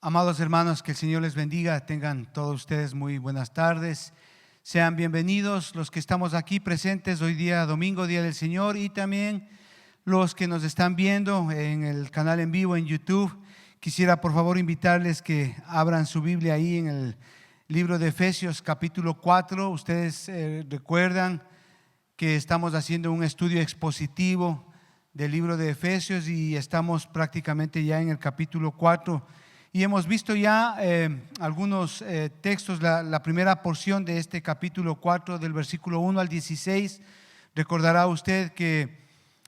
Amados hermanos, que el Señor les bendiga, tengan todos ustedes muy buenas tardes. Sean bienvenidos los que estamos aquí presentes hoy día domingo, Día del Señor, y también los que nos están viendo en el canal en vivo en YouTube. Quisiera por favor invitarles que abran su Biblia ahí en el libro de Efesios capítulo 4. Ustedes recuerdan que estamos haciendo un estudio expositivo del libro de Efesios y estamos prácticamente ya en el capítulo 4. Y hemos visto ya algunos textos, la primera porción de este capítulo 4 del versículo 1 al 16. Recordará usted que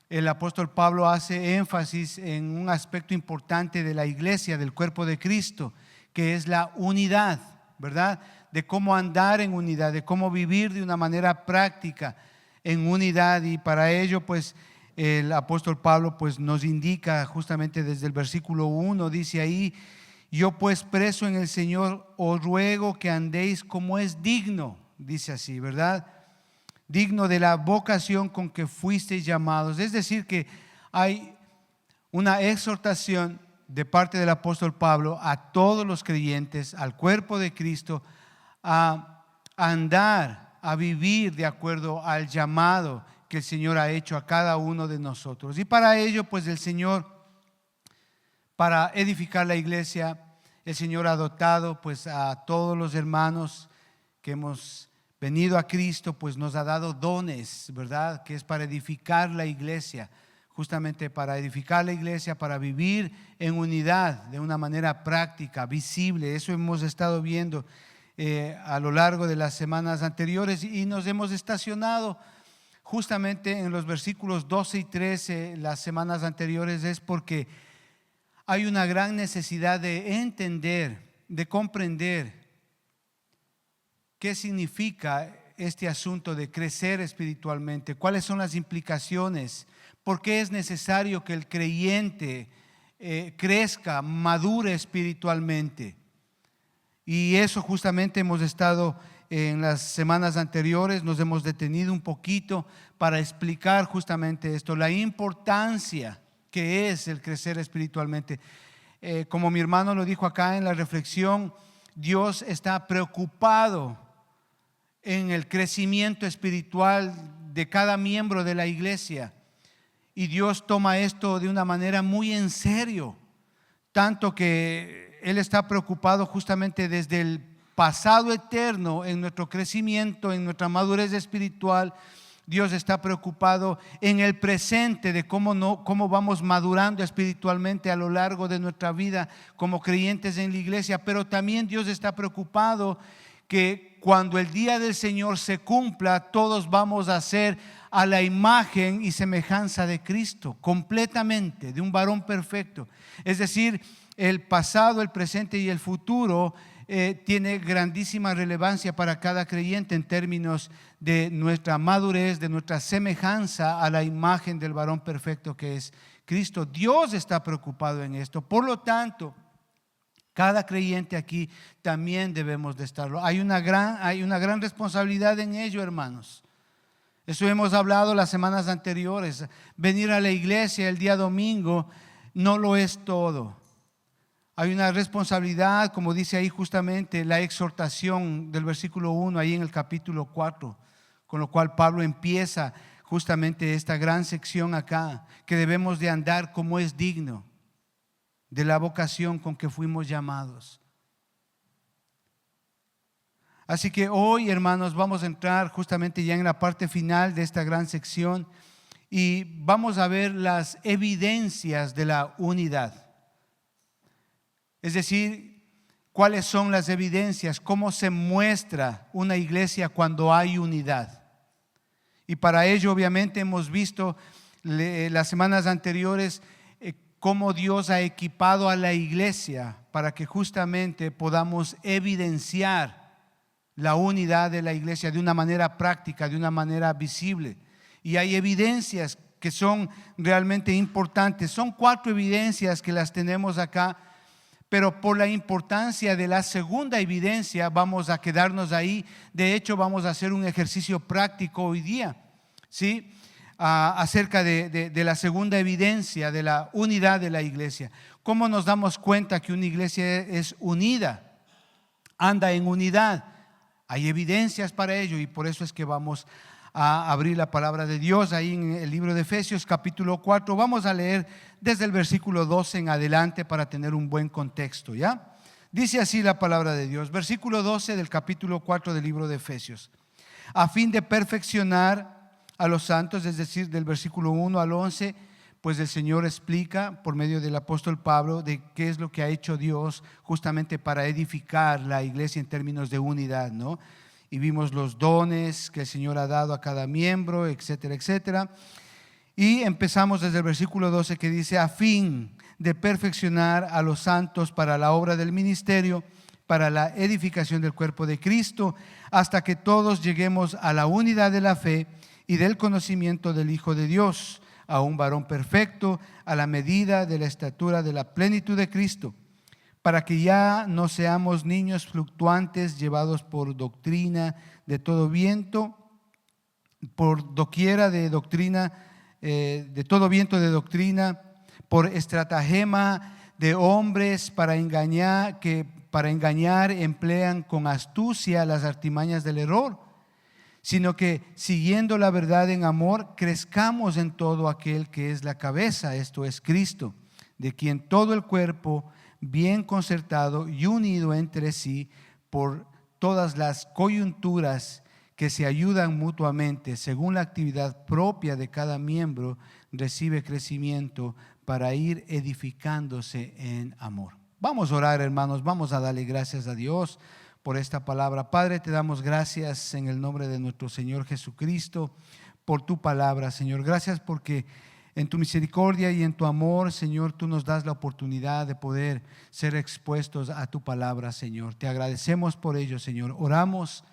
el apóstol Pablo hace énfasis en un aspecto importante de la iglesia, del cuerpo de Cristo, que es la unidad, ¿verdad? De cómo andar en unidad, de cómo vivir de una manera práctica en unidad. Y para ello pues el apóstol Pablo pues nos indica justamente desde el versículo 1, dice ahí: yo pues preso en el Señor os ruego que andéis como es digno, dice así, ¿verdad? Digno de la vocación con que fuisteis llamados. Es decir, que hay una exhortación de parte del apóstol Pablo a todos los creyentes, al cuerpo de Cristo, a andar, a vivir de acuerdo al llamado que el Señor ha hecho a cada uno de nosotros. Y para ello, pues el Señor, para edificar la iglesia, el Señor ha dotado pues a todos los hermanos que hemos venido a Cristo, pues nos ha dado dones, ¿verdad? Que es para edificar la iglesia, justamente para edificar la iglesia, para vivir en unidad de una manera práctica, visible. Eso hemos estado viendo a lo largo de las semanas anteriores y nos hemos estacionado justamente en los versículos 12 y 13 las semanas anteriores. Es porque hay una gran necesidad de entender, de comprender qué significa este asunto de crecer espiritualmente, cuáles son las implicaciones, por qué es necesario que el creyente crezca, madure espiritualmente. Y eso justamente hemos estado en las semanas anteriores, nos hemos detenido un poquito para explicar justamente esto, la importancia que es el crecer espiritualmente. Como mi hermano lo dijo acá en la reflexión, Dios está preocupado en el crecimiento espiritual de cada miembro de la iglesia, y Dios toma esto de una manera muy en serio, tanto que Él está preocupado justamente desde el pasado eterno en nuestro crecimiento, en nuestra madurez espiritual. Dios está preocupado en el presente de cómo vamos madurando espiritualmente a lo largo de nuestra vida como creyentes en la iglesia. Pero también Dios está preocupado que cuando el día del Señor se cumpla, todos vamos a ser a la imagen y semejanza de Cristo, completamente, de un varón perfecto. Es decir, el pasado, el presente y el futuro tiene grandísima relevancia para cada creyente en términos de nuestra madurez, de nuestra semejanza a la imagen del varón perfecto que es Cristo. Dios está preocupado en esto. Por lo tanto, cada creyente aquí también debemos de estarlo. Hay una gran responsabilidad en ello, hermanos. Eso hemos hablado las semanas anteriores. Venir a la iglesia el día domingo no lo es todo. Hay una responsabilidad, como dice ahí justamente la exhortación del versículo 1, ahí en el capítulo 4, con lo cual Pablo empieza justamente esta gran sección acá, que debemos de andar como es digno de la vocación con que fuimos llamados. Así que hoy, hermanos, vamos a entrar justamente ya en la parte final de esta gran sección y vamos a ver las evidencias de la unidad. Es decir, cuáles son las evidencias, cómo se muestra una iglesia cuando hay unidad. Y para ello obviamente hemos visto las semanas anteriores cómo Dios ha equipado a la iglesia para que justamente podamos evidenciar la unidad de la iglesia de una manera práctica, de una manera visible. Y hay evidencias que son realmente importantes. Son 4 evidencias que las tenemos acá. Pero por la importancia de la segunda evidencia vamos a quedarnos ahí. De hecho, vamos a hacer un ejercicio práctico hoy día, ¿sí? Acerca de la segunda evidencia de la unidad de la iglesia. ¿Cómo nos damos cuenta que una iglesia es unida? Anda en unidad. Hay evidencias para ello y por eso es que vamos a abrir la palabra de Dios ahí en el libro de Efesios capítulo 4. Vamos a leer desde el versículo 12 en adelante para tener un buen contexto, ¿ya? Dice así la palabra de Dios, versículo 12 del capítulo 4 del libro de Efesios. A fin de perfeccionar a los santos, es decir, del versículo 1 al 11, pues el Señor explica por medio del apóstol Pablo de qué es lo que ha hecho Dios justamente para edificar la iglesia en términos de unidad, ¿no? Y vimos los dones que el Señor ha dado a cada miembro, etcétera, etcétera. Y empezamos desde el versículo 12 que dice, a fin de perfeccionar a los santos para la obra del ministerio, para la edificación del cuerpo de Cristo, hasta que todos lleguemos a la unidad de la fe y del conocimiento del Hijo de Dios, a un varón perfecto, a la medida de la estatura de la plenitud de Cristo, para que ya no seamos niños fluctuantes llevados por doctrina de todo viento, por doquiera de doctrina, de todo viento de doctrina, por estratagema de hombres para engañar emplean con astucia las artimañas del error, sino que siguiendo la verdad en amor, crezcamos en todo aquel que es la cabeza, esto es Cristo, de quien todo el cuerpo, bien concertado y unido entre sí por todas las coyunturas que se ayudan mutuamente según la actividad propia de cada miembro, recibe crecimiento para ir edificándose en amor. Vamos a orar, hermanos, vamos a darle gracias a Dios por esta palabra. Padre, te damos gracias en el nombre de nuestro Señor Jesucristo por tu palabra, Señor. Gracias porque en tu misericordia y en tu amor, Señor, tú nos das la oportunidad de poder ser expuestos a tu palabra, Señor. Te agradecemos por ello, Señor. Oramos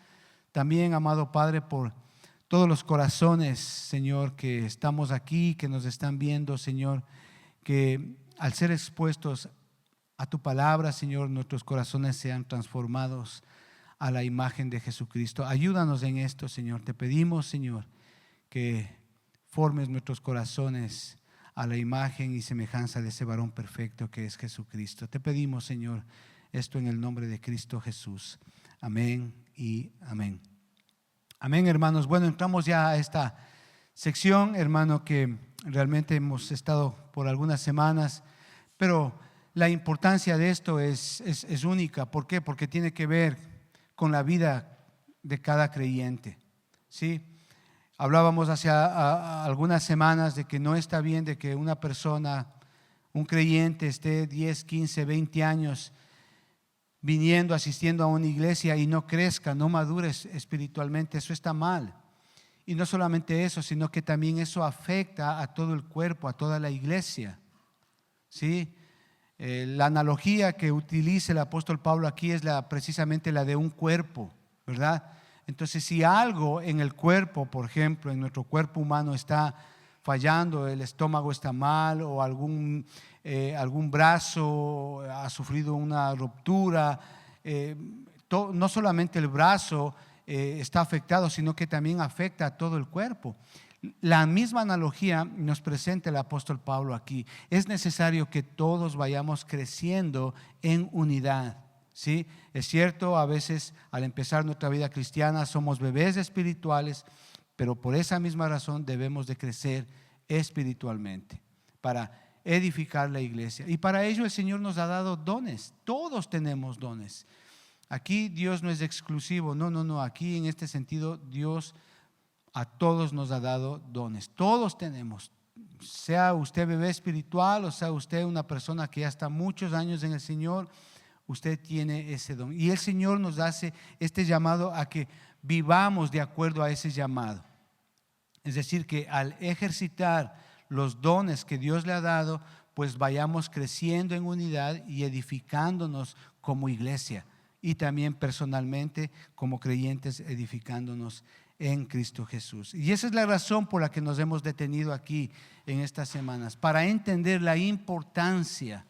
también, amado Padre, por todos los corazones, Señor, que estamos aquí, que nos están viendo, Señor, que al ser expuestos a tu palabra, Señor, nuestros corazones sean transformados a la imagen de Jesucristo. Ayúdanos en esto, Señor. Te pedimos, Señor, que formes nuestros corazones a la imagen y semejanza de ese varón perfecto que es Jesucristo. Te pedimos, Señor, esto en el nombre de Cristo Jesús. Amén y amén. Amén, hermanos. Bueno, entramos ya a esta sección, hermano, que realmente hemos estado por algunas semanas, pero la importancia de esto es única. ¿Por qué? Porque tiene que ver con la vida de cada creyente, ¿sí? Hablábamos hace algunas semanas de que no está bien de que una persona, un creyente, esté 10, 15, 20 años viniendo, asistiendo a una iglesia y no crezca, no madure espiritualmente. Eso está mal. Y no solamente eso, sino que también eso afecta a todo el cuerpo, a toda la iglesia, ¿sí? La analogía que utiliza el apóstol Pablo aquí es precisamente la de un cuerpo, ¿verdad? Entonces, si algo en el cuerpo, por ejemplo, en nuestro cuerpo humano está fallando, el estómago está mal o algún brazo ha sufrido una ruptura, no solamente el brazo está afectado, sino que también afecta a todo el cuerpo. La misma analogía nos presenta el apóstol Pablo aquí. Es necesario que todos vayamos creciendo en unidad, ¿sí? Es cierto, a veces al empezar nuestra vida cristiana somos bebés espirituales, pero por esa misma razón debemos de crecer espiritualmente para edificar la iglesia. Y para ello el Señor nos ha dado dones. Todos tenemos dones. Aquí Dios no es exclusivo, no. Aquí en este sentido Dios a todos nos ha dado dones. Todos tenemos, sea usted bebé espiritual o sea usted una persona que ya está muchos años en el Señor, usted tiene ese don. Y el Señor nos hace este llamado a que vivamos de acuerdo a ese llamado. Es decir, que al ejercitar los dones que Dios le ha dado, pues vayamos creciendo en unidad y edificándonos como iglesia y también personalmente como creyentes edificándonos en Cristo Jesús. Y esa es la razón por la que nos hemos detenido aquí en estas semanas, para entender la importancia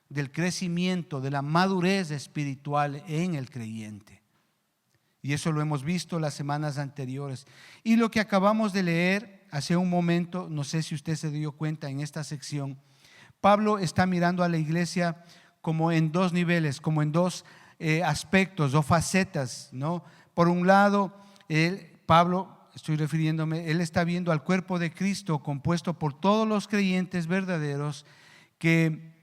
del crecimiento, de la madurez espiritual en el creyente. Y eso lo hemos visto las semanas anteriores. Y lo que acabamos de leer hace un momento, no sé si usted se dio cuenta en esta sección, Pablo está mirando a la iglesia como en dos niveles, como en dos aspectos o facetas, ¿no? Por un lado, Pablo, estoy refiriéndome, él está viendo al cuerpo de Cristo compuesto por todos los creyentes verdaderos que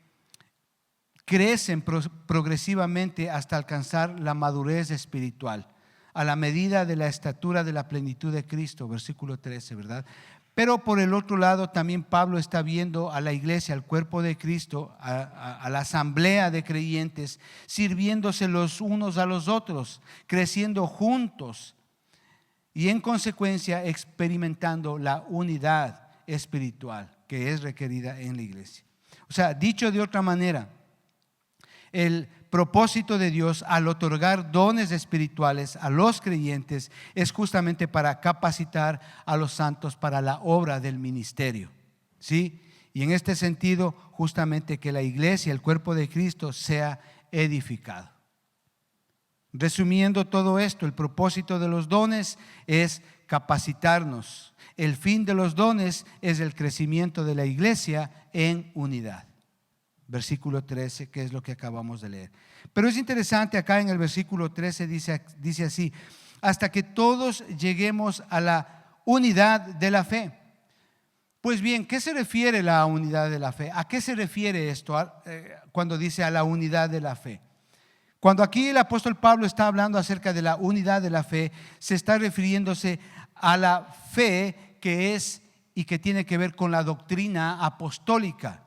crecen progresivamente hasta alcanzar la madurez espiritual, a la medida de la estatura de la plenitud de Cristo, versículo 13, ¿verdad? Pero por el otro lado también Pablo está viendo a la iglesia, al cuerpo de Cristo, a la asamblea de creyentes, sirviéndose los unos a los otros, creciendo juntos y en consecuencia experimentando la unidad espiritual que es requerida en la iglesia. O sea, dicho de otra manera, el propósito de Dios al otorgar dones espirituales a los creyentes es justamente para capacitar a los santos para la obra del ministerio, ¿sí? Y en este sentido, justamente que la iglesia, el cuerpo de Cristo, sea edificado. Resumiendo todo esto, el propósito de los dones es capacitarnos. El fin de los dones es el crecimiento de la iglesia en unidad. Versículo 13, que es lo que acabamos de leer. Pero es interesante, acá en el versículo 13 dice así: hasta que todos lleguemos a la unidad de la fe. Pues bien, ¿qué se refiere la unidad de la fe? ¿A qué se refiere esto cuando dice a la unidad de la fe? Cuando aquí el apóstol Pablo está hablando acerca de la unidad de la fe, se está refiriéndose a la fe que es y que tiene que ver con la doctrina apostólica.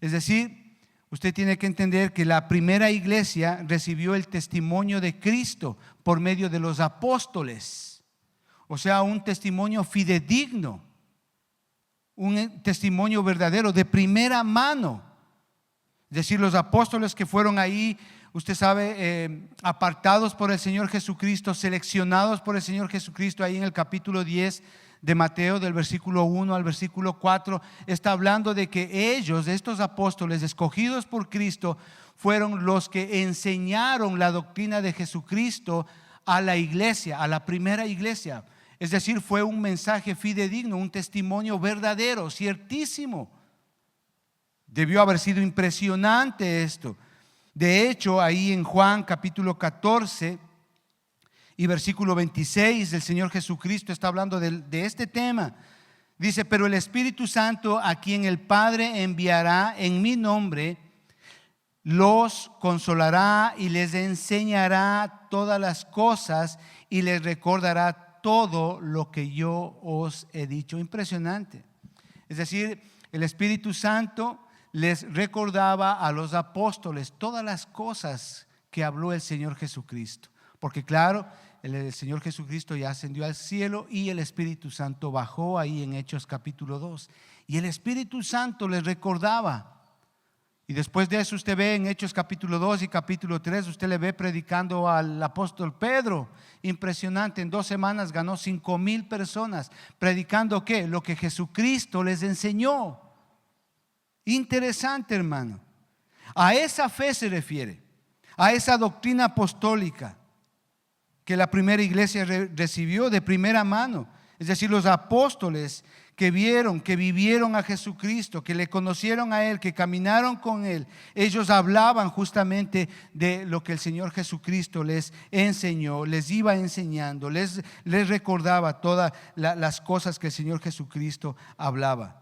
Es decir, usted tiene que entender que la primera iglesia recibió el testimonio de Cristo por medio de los apóstoles. O sea, un testimonio fidedigno, un testimonio verdadero de primera mano. Es decir, los apóstoles que fueron ahí, usted sabe, apartados por el Señor Jesucristo, seleccionados por el Señor Jesucristo, ahí en el capítulo 10 de Mateo, del versículo 1 al versículo 4, está hablando de que ellos, estos apóstoles escogidos por Cristo, fueron los que enseñaron la doctrina de Jesucristo a la iglesia, a la primera iglesia. Es decir, fue un mensaje fidedigno, un testimonio verdadero, ciertísimo. Debió haber sido impresionante esto. De hecho, ahí en Juan capítulo 14 y versículo 26, el Señor Jesucristo está hablando de este tema. Dice: pero el Espíritu Santo, a quien el Padre enviará en mi nombre, los consolará y les enseñará todas las cosas y les recordará todo lo que yo os he dicho. Impresionante. Es decir, el Espíritu Santo les recordaba a los apóstoles todas las cosas que habló el Señor Jesucristo. Porque claro, el Señor Jesucristo ya ascendió al cielo y el Espíritu Santo bajó ahí en Hechos capítulo 2. Y el Espíritu Santo les recordaba. Y después de eso usted ve en Hechos capítulo 2 y capítulo 3, usted le ve predicando al apóstol Pedro. Impresionante, en 2 semanas ganó 5,000 personas. ¿Predicando qué? Lo que Jesucristo les enseñó. Interesante, hermano. A esa fe se refiere, a esa doctrina apostólica que la primera iglesia recibió de primera mano. Es decir, los apóstoles que vieron, que vivieron a Jesucristo, que le conocieron a Él, que caminaron con Él, ellos hablaban justamente de lo que el Señor Jesucristo les enseñó, les iba enseñando, les recordaba todas las cosas que el Señor Jesucristo hablaba.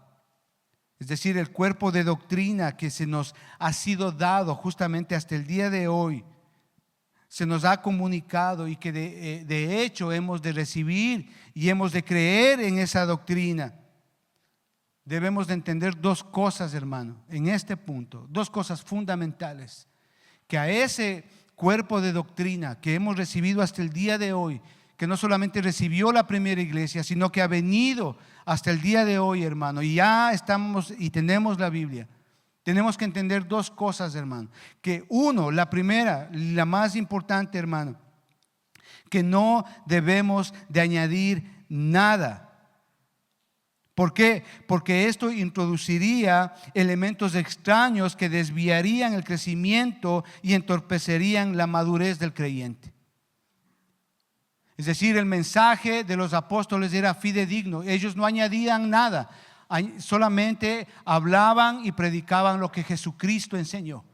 Es decir, el cuerpo de doctrina que se nos ha sido dado justamente hasta el día de hoy, se nos ha comunicado y que de hecho hemos de recibir y hemos de creer en esa doctrina. Debemos de entender 2 cosas, hermano, en este punto, 2 cosas fundamentales: que a ese cuerpo de doctrina que hemos recibido hasta el día de hoy, que no solamente recibió la primera iglesia, sino que ha venido hasta el día de hoy, hermano, y ya estamos y tenemos la Biblia. Tenemos que entender 2 cosas, hermano. Que uno, la primera, la más importante, hermano, que no debemos de añadir nada. ¿Por qué? Porque esto introduciría elementos extraños que desviarían el crecimiento y entorpecerían la madurez del creyente. Es decir, el mensaje de los apóstoles era fidedigno. Ellos no añadían nada. solamente hablaban y predicaban lo que Jesucristo enseñó.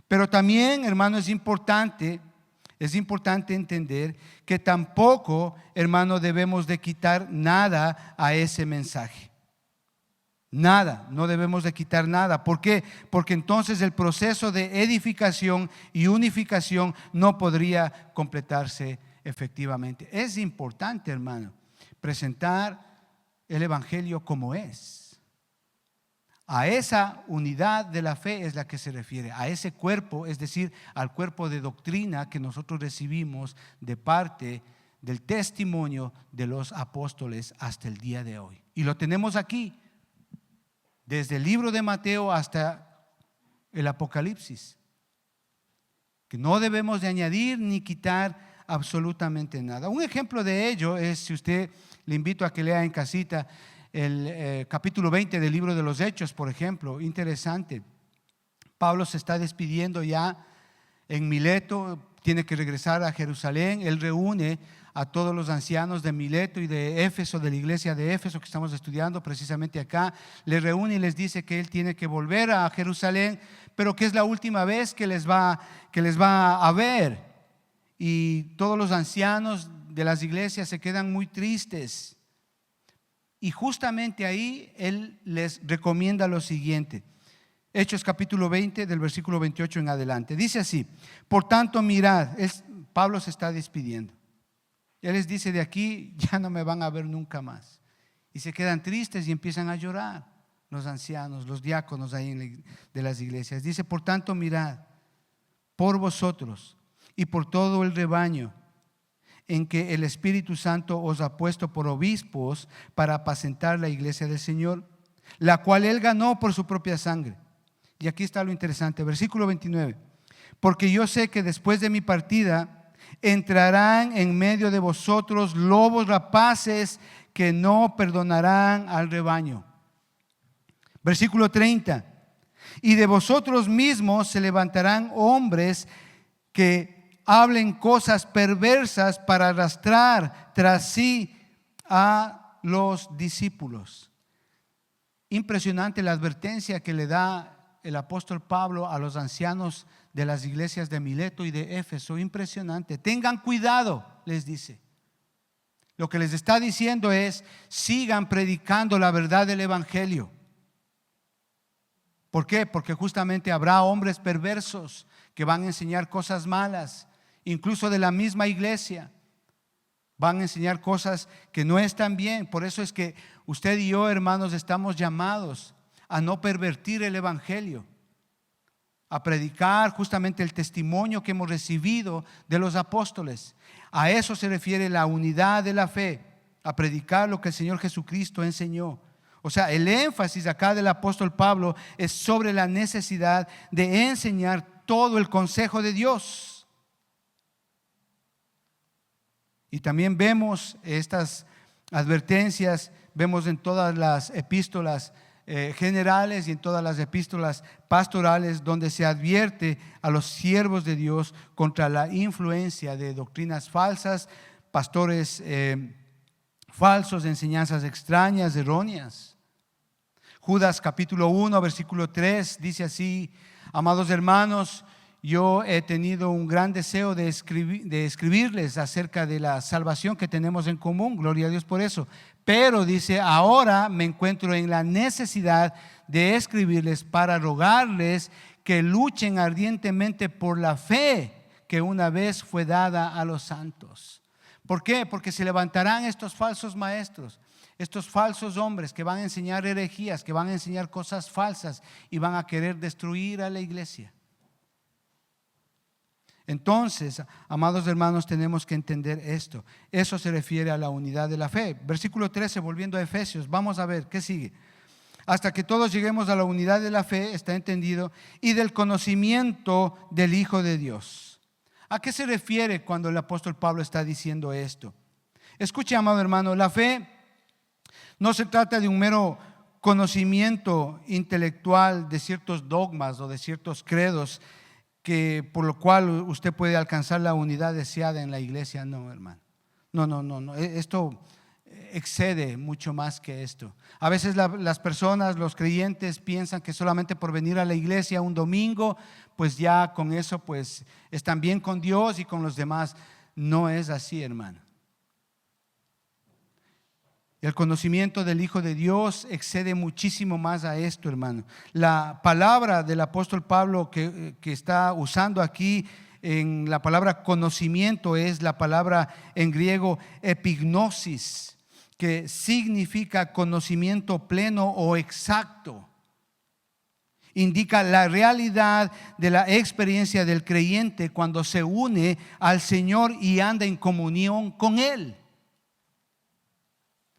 Pero también, hermano, es importante entender que tampoco, hermano, debemos de quitar nada a ese mensaje. Nada, no debemos de quitar nada. ¿Por qué? Porque entonces el proceso de edificación y unificación no podría completarse efectivamente. Es importante, hermano, presentar el evangelio como es. A esa unidad de la fe es la que se refiere, a ese cuerpo, es decir, al cuerpo de doctrina que nosotros recibimos de parte del testimonio de los apóstoles hasta el día de hoy. Y lo tenemos aquí, desde el libro de Mateo hasta el Apocalipsis, que no debemos de añadir ni quitar absolutamente nada. Un ejemplo de ello es, si usted, le invito a que lea en casita el capítulo 20 del libro de los Hechos, por ejemplo. Interesante. Pablo se está despidiendo ya en Mileto, tiene que regresar a Jerusalén. Él reúne a todos los ancianos de Mileto y de Éfeso, de la iglesia de Éfeso que estamos estudiando precisamente acá. Les reúne y les dice que él tiene que volver a Jerusalén, pero que es la última vez que les va a ver. Y todos los ancianos de las iglesias se quedan muy tristes. Y justamente ahí él les recomienda lo siguiente. Hechos capítulo 20 del versículo 28 en adelante. Dice así: por tanto, mirad, Pablo se está despidiendo. Él les dice: de aquí ya no me van a ver nunca más. Y se quedan tristes y empiezan a llorar los ancianos, los diáconos ahí de las iglesias. Dice: por tanto, mirad, por vosotros y por todo el rebaño en que el Espíritu Santo os ha puesto por obispos para apacentar la iglesia del Señor, la cual Él ganó por su propia sangre. Y aquí está lo interesante, versículo 29. Porque yo sé que después de mi partida entrarán en medio de vosotros lobos rapaces que no perdonarán al rebaño. Versículo 30. Y de vosotros mismos se levantarán hombres que hablen cosas perversas para arrastrar tras sí a los discípulos. Impresionante la advertencia que le da el apóstol Pablo a los ancianos de las iglesias de Mileto y de Éfeso. Impresionante. Tengan cuidado, les dice. Lo que les está diciendo es: sigan predicando la verdad del evangelio. ¿Por qué? Porque justamente habrá hombres perversos que van a enseñar cosas malas. Incluso de la misma iglesia van a enseñar cosas que no están bien. Por eso es que usted y yo, hermanos, estamos llamados a no pervertir el evangelio, a predicar justamente el testimonio que hemos recibido de los apóstoles. A eso se refiere la unidad de la fe, a predicar lo que el Señor Jesucristo enseñó. O sea, el énfasis acá del apóstol Pablo es sobre la necesidad de enseñar todo el consejo de Dios. Y también vemos estas advertencias, vemos en todas las epístolas generales y en todas las epístolas pastorales, donde se advierte a los siervos de Dios contra la influencia de doctrinas falsas, pastores falsos, enseñanzas extrañas, erróneas. Judas capítulo 1 versículo 3 dice así: amados hermanos, yo he tenido un gran deseo de escribirles acerca de la salvación que tenemos en común, gloria a Dios por eso. Pero dice: ahora me encuentro en la necesidad de escribirles para rogarles que luchen ardientemente por la fe que una vez fue dada a los santos. ¿Por qué? Porque se levantarán estos falsos maestros, estos falsos hombres que van a enseñar herejías, que van a enseñar cosas falsas y van a querer destruir a la iglesia. Entonces, amados hermanos, tenemos que entender esto. Eso se refiere a la unidad de la fe. Versículo 13, volviendo a Efesios, vamos a ver qué sigue. Hasta que todos lleguemos a la unidad de la fe, está entendido, y del conocimiento del Hijo de Dios. ¿A qué se refiere cuando el apóstol Pablo está diciendo esto? Escuche, amado hermano, la fe no se trata de un mero conocimiento intelectual de ciertos dogmas o de ciertos credos por lo cual usted puede alcanzar la unidad deseada en la iglesia. No, hermano. No. Esto excede mucho más que esto. A veces las personas, los creyentes, piensan que solamente por venir a la iglesia un domingo, pues ya con eso pues están bien con Dios y con los demás. No es así, hermano. El conocimiento del Hijo de Dios excede muchísimo más a esto, hermano. La palabra del apóstol Pablo que está usando aquí en la palabra conocimiento es la palabra en griego epignosis, que significa conocimiento pleno o exacto. Indica la realidad de la experiencia del creyente cuando se une al Señor y anda en comunión con Él.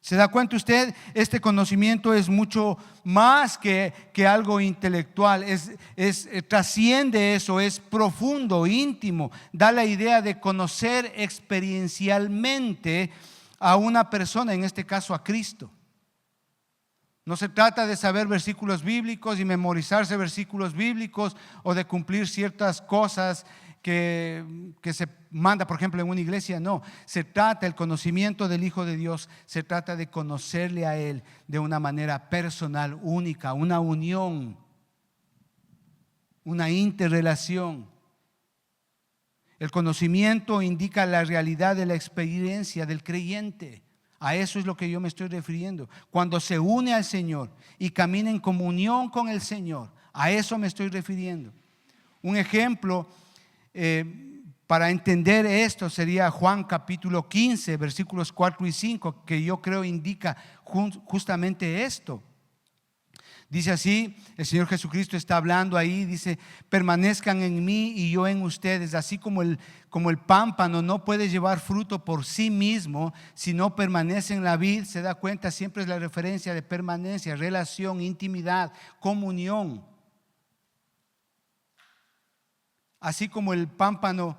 ¿Se da cuenta usted? Este conocimiento es mucho más que algo intelectual, trasciende eso, es profundo, íntimo, da la idea de conocer experiencialmente a una persona, en este caso a Cristo. No se trata de saber versículos bíblicos y memorizarse versículos bíblicos o de cumplir ciertas cosas que se manda, por ejemplo, en una iglesia. No, se trata el conocimiento del Hijo de Dios, se trata de conocerle a Él de una manera personal, única, una unión, una interrelación. El conocimiento indica la realidad de la experiencia del creyente. A eso es lo que yo me estoy refiriendo. Cuando se une al Señor y camina en comunión con el Señor, a eso me estoy refiriendo. Un ejemplo para entender esto sería Juan capítulo 15, versículos 4 y 5, que yo creo indica justamente esto. Dice así, el Señor Jesucristo está hablando ahí, dice: permanezcan en mí y yo en ustedes, así como el pámpano no puede llevar fruto por sí mismo si no permanece en la vid. Se da cuenta, siempre es la referencia de permanencia, relación, intimidad, comunión. Así como el pámpano,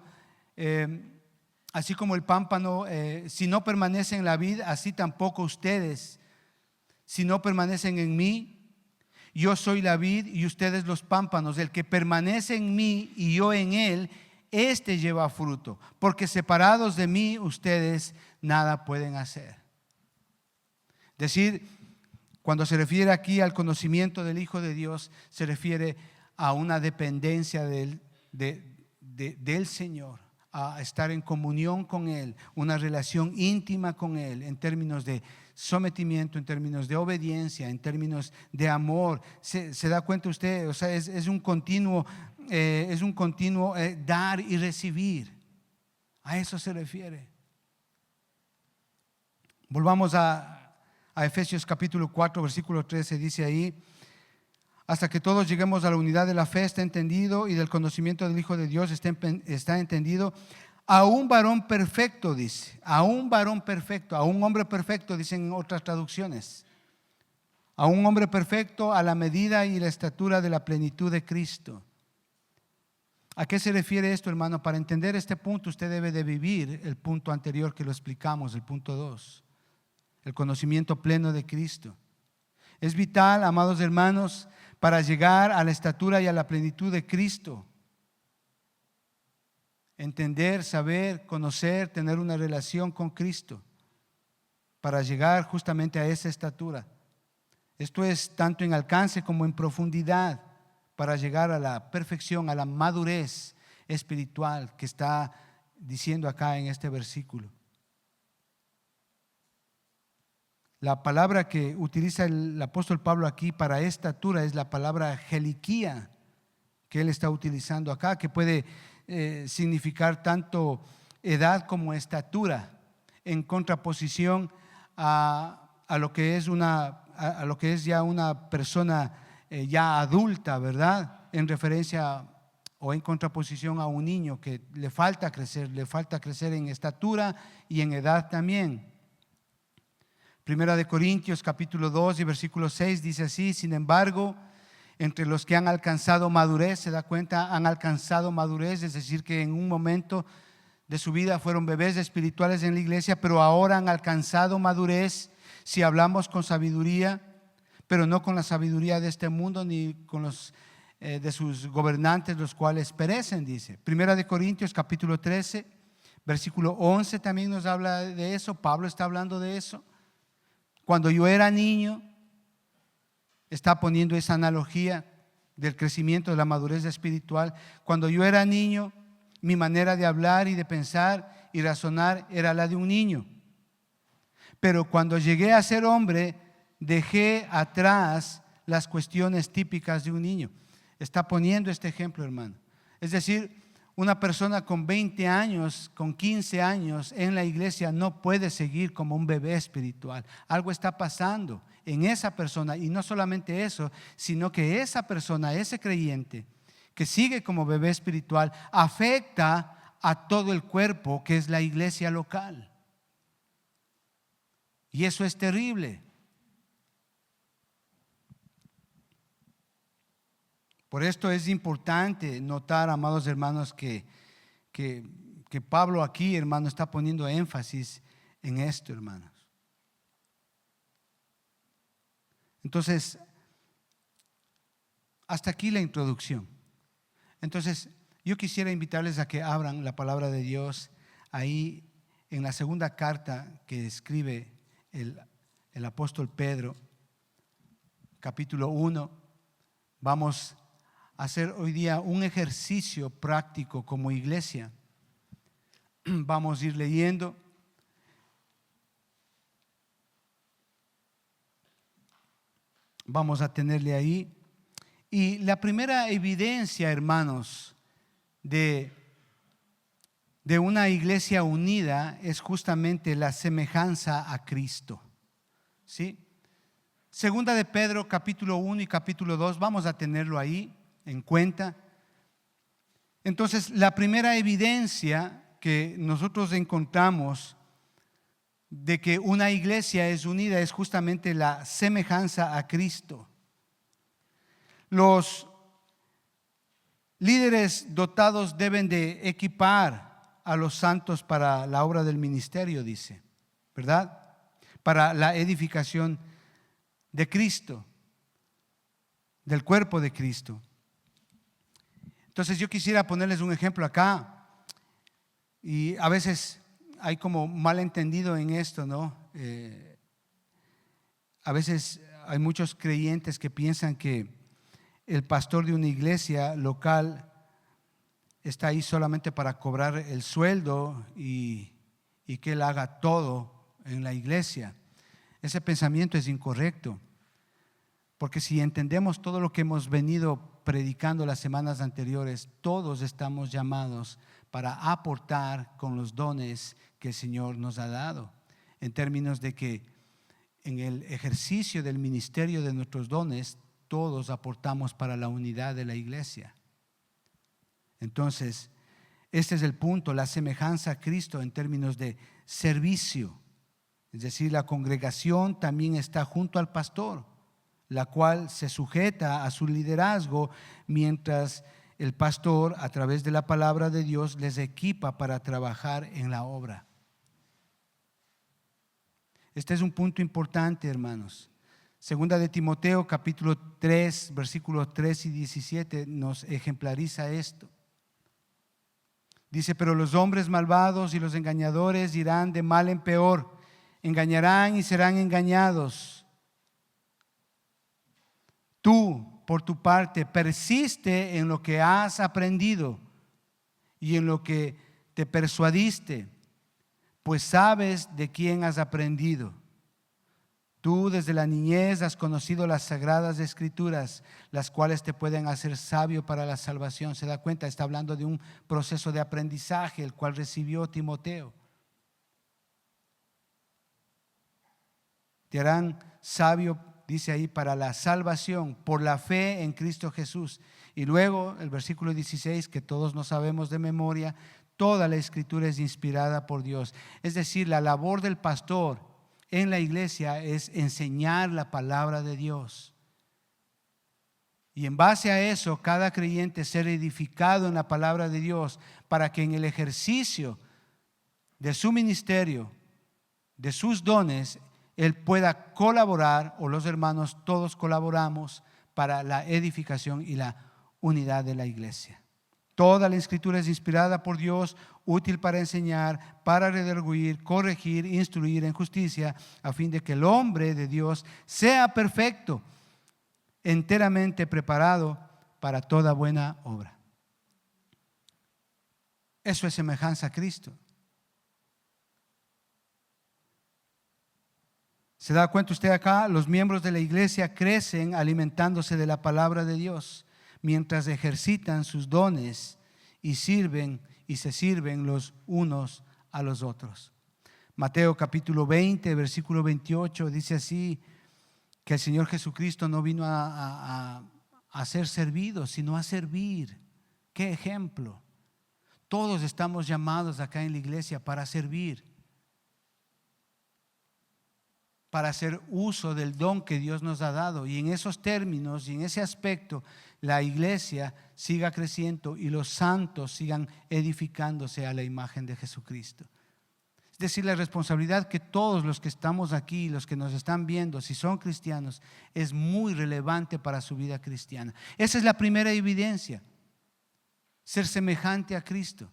si no permanece en la vid, así tampoco ustedes, si no permanecen en mí. Yo soy la vid y ustedes los pámpanos. El que permanece en mí y yo en él, este lleva fruto, porque separados de mí ustedes nada pueden hacer. Decir, cuando se refiere aquí al conocimiento del Hijo de Dios, se refiere a una dependencia del Señor, a estar en comunión con Él, una relación íntima con Él, en términos de sometimiento, en términos de obediencia, en términos de amor. ¿Se da cuenta usted? O sea, es un continuo dar y recibir. A eso se refiere. Volvamos a Efesios capítulo 4, versículo 13, dice ahí: hasta que todos lleguemos a la unidad de la fe, está entendido, y del conocimiento del Hijo de Dios está entendido, a un varón perfecto, dice, a un varón perfecto, a un hombre perfecto, dicen en otras traducciones, a un hombre perfecto a la medida y la estatura de la plenitud de Cristo. ¿A qué se refiere esto, hermano? Para entender este punto usted debe de vivir el punto anterior que lo explicamos, el punto 2, el conocimiento pleno de Cristo. Es vital, amados hermanos, para llegar a la estatura y a la plenitud de Cristo. Entender, saber, conocer, tener una relación con Cristo para llegar justamente a esa estatura. Esto es tanto en alcance como en profundidad, para llegar a la perfección, a la madurez espiritual que está diciendo acá en este versículo. La palabra que utiliza el apóstol Pablo aquí para estatura es la palabra geliquía, que él está utilizando acá, que puede significar tanto edad como estatura, en contraposición a lo que es ya una persona ya adulta, ¿verdad? En referencia o en contraposición a un niño que le falta crecer en estatura y en edad también. Primera de Corintios capítulo 2 y versículo 6 dice así: sin embargo, entre los que han alcanzado madurez, se da cuenta, han alcanzado madurez, es decir, que en un momento de su vida fueron bebés espirituales en la iglesia, pero ahora han alcanzado madurez, si hablamos con sabiduría, pero no con la sabiduría de este mundo, ni con los de sus gobernantes, los cuales perecen, dice. Primera de Corintios capítulo 13, versículo 11 también nos habla de eso. Pablo está hablando de eso. Cuando yo era niño, está poniendo esa analogía del crecimiento, de la madurez espiritual. Cuando yo era niño, mi manera de hablar y de pensar y razonar era la de un niño. Pero cuando llegué a ser hombre, dejé atrás las cuestiones típicas de un niño. Está poniendo este ejemplo, hermano. Es decir, una persona con 20 años, con 15 años en la iglesia no puede seguir como un bebé espiritual. Algo está pasando en esa persona, y no solamente eso, sino que esa persona, ese creyente que sigue como bebé espiritual, afecta a todo el cuerpo que es la iglesia local. Y eso es terrible. Por esto es importante notar, amados hermanos, que Pablo aquí, hermano, está poniendo énfasis en esto, hermanos. Entonces, hasta aquí la introducción. Entonces, yo quisiera invitarles a que abran la palabra de Dios ahí en la segunda carta que escribe el apóstol Pedro, capítulo 1. Vamos a hacer hoy día un ejercicio práctico como iglesia. Vamos a ir leyendo. Vamos a tenerle ahí. Y la primera evidencia, hermanos, de una iglesia unida es justamente la semejanza a Cristo. ¿Sí? Segunda de Pedro, capítulo 1 y capítulo 2, vamos a tenerlo ahí en cuenta. Entonces, la primera evidencia que nosotros encontramos de que una iglesia es unida es justamente la semejanza a Cristo. Los líderes dotados deben de equipar a los santos para la obra del ministerio, dice, ¿verdad? Para la edificación de Cristo, del cuerpo de Cristo. Entonces yo quisiera ponerles un ejemplo acá, y a veces hay como malentendido en esto, ¿no? A veces hay muchos creyentes que piensan que el pastor de una iglesia local está ahí solamente para cobrar el sueldo y que él haga todo en la iglesia. Ese pensamiento es incorrecto, porque si entendemos todo lo que hemos venido predicando las semanas anteriores, todos estamos llamados para aportar con los dones que el Señor nos ha dado, en términos de que en el ejercicio del ministerio de nuestros dones, todos aportamos para la unidad de la iglesia. Entonces, este es el punto, la semejanza a Cristo en términos de servicio. Es decir, la congregación también está junto al pastor, la cual se sujeta a su liderazgo, mientras el pastor, a través de la palabra de Dios, les equipa para trabajar en la obra. Este es un punto importante, hermanos. Segunda de Timoteo, capítulo 3, versículos 3 y 17, nos ejemplariza esto. Dice: pero los hombres malvados y los engañadores irán de mal en peor, engañarán y serán engañados. Tú, por tu parte, persiste en lo que has aprendido y en lo que te persuadiste, pues sabes de quién has aprendido. Tú desde la niñez has conocido las sagradas escrituras, las cuales te pueden hacer sabio para la salvación. ¿Se da cuenta? Está hablando de un proceso de aprendizaje, el cual recibió Timoteo. Te harán sabio, dice ahí, para la salvación, por la fe en Cristo Jesús. Y luego el versículo 16, que todos no sabemos de memoria: toda la escritura es inspirada por Dios. Es decir, la labor del pastor en la iglesia es enseñar la palabra de Dios. Y en base a eso, cada creyente ser edificado en la palabra de Dios, para que en el ejercicio de su ministerio, de sus dones, él pueda colaborar, o los hermanos todos colaboramos para la edificación y la unidad de la iglesia. Toda la escritura es inspirada por Dios, útil para enseñar, para redarguir, corregir, instruir en justicia, a fin de que el hombre de Dios sea perfecto, enteramente preparado para toda buena obra. Eso es semejanza a Cristo. ¿Se da cuenta usted acá? Los miembros de la iglesia crecen alimentándose de la palabra de Dios, mientras ejercitan sus dones y sirven y se sirven los unos a los otros. Mateo capítulo 20, versículo 28 dice así, que el Señor Jesucristo no vino a ser servido, sino a servir. ¡Qué ejemplo! Todos estamos llamados acá en la iglesia para servir, para hacer uso del don que Dios nos ha dado. Y en esos términos y en ese aspecto, la iglesia siga creciendo y los santos sigan edificándose a la imagen de Jesucristo. Es decir, la responsabilidad que todos los que estamos aquí, los que nos están viendo, si son cristianos, es muy relevante para su vida cristiana. Esa es la primera evidencia, ser semejante a Cristo.